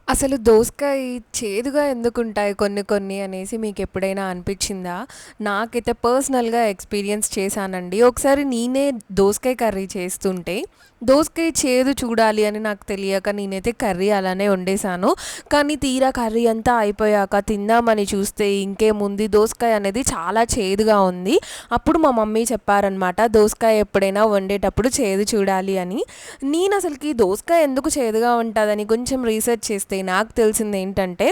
అసలు దోసకాయ చేదుగా ఎందుకుంటాయి కొన్ని కొన్ని అనేసి మీకెప్పుడైనా అనిపిచ్చిందా? నాకైతే పర్సనల్‌గా ఎక్స్‌పీరియన్స్ చేశానండి. ఒకసారి నేనే దోసకాయ కర్రీ చేస్తుంటే, దోసకాయ చేదు చూడాలి అని నాకు తెలియక నేనైతే కర్రీ అలానే వండేశాను. కానీ తీరా కర్రీ అంతా అయిపోయాక తిందామని చూస్తే ఇంకేముంది దోసకాయ అనేది చాలా చేదుగా ఉంది. అప్పుడు మా మమ్మీ చెప్పారనమాట, దోసకాయ ఎప్పుడైనా వండేటప్పుడు చేదు చూడాలి అని. నేనసలకి దోసకాయ ఎందుకు చేదుగా ఉంటదని కొంచెం రీసెర్చ్ చేస్తే నాకు తెలిసిందేంటంటే,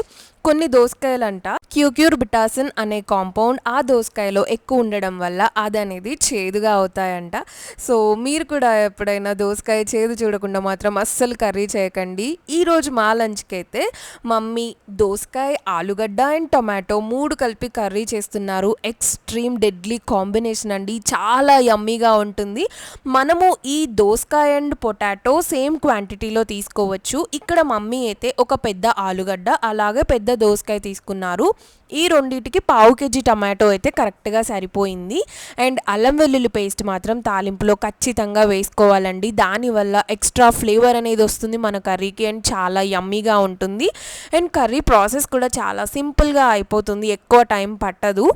కొన్ని దోసకాయలంట క్యూక్యూర్బిటాసిన్ అనే కాంపౌండ్ ఆ దోసకాయలో ఎక్కువ ఉండడం వల్ల అదనేది చేదుగా అవుతాయంట. సో, మీరు కూడా ఎప్పుడైనా దోసకాయ చేదు చూడకుండా మాత్రం అస్సలు కర్రీ చేయకండి. ఈరోజు మా లంచ్‌కైతే మమ్మీ దోసకాయ, ఆలుగడ్డ అండ్ టొమాటో 3 కలిపి కర్రీ చేస్తున్నారు. ఎక్స్‌ట్రీమ్ డెడ్లీ కాంబినేషన్ అండి. చాలా యమ్మీగా ఉంటుంది. మనము ఈ దోసకాయ అండ్ పొటాటో సేమ్ క్వాంటిటీలో తీసుకోవచ్చు. ఇక్కడ మమ్మీ అయితే ఒక పెద్ద ఆలుగడ్డ, అలాగే పెద్ద దోసకాయ తీసుకున్నారు. ఈ రెండిటికి పావు కేజీ టమాటో అయితే కరెక్ట్‌గా సరిపోయింది. అండ్ అల్లం వెల్లుల్లి పేస్ట్ మాత్రం తాలింపులో ఖచ్చితంగా వేసుకోవాలండి. దానివల్ల ఎక్స్ట్రా ఫ్లేవర్ అనేది వస్తుంది మన కర్రీకి అండ్ చాలా యమ్మీగా ఉంటుంది. అండ్ కర్రీ ప్రాసెస్ కూడా చాలా సింపుల్‌గా అయిపోతుంది. ఎక్కువ టైం పట్టదు.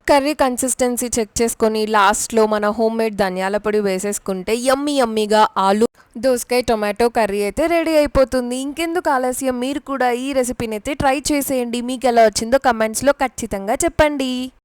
కర్రీ కన్సిస్టెన్సీ చెక్ చేసుకొని లాస్ట్‌లో మన హోమ్‌మేడ్ ధనియాల పొడి వేసేసుకుంటే యమ్మీ యమ్మీగా ఆలు, దోసకాయ, టొమాటో కర్రీ అయితే రెడీ అయిపోతుంది. ఇంకెందుకు ఆలస్యం, మీరు కూడా ఈ రెసిపీనైతే ట్రై చేసేయండి. మీకెలా వచ్చిందో కమెంట్స్‌లో ఖచ్చితంగా చెప్పండి.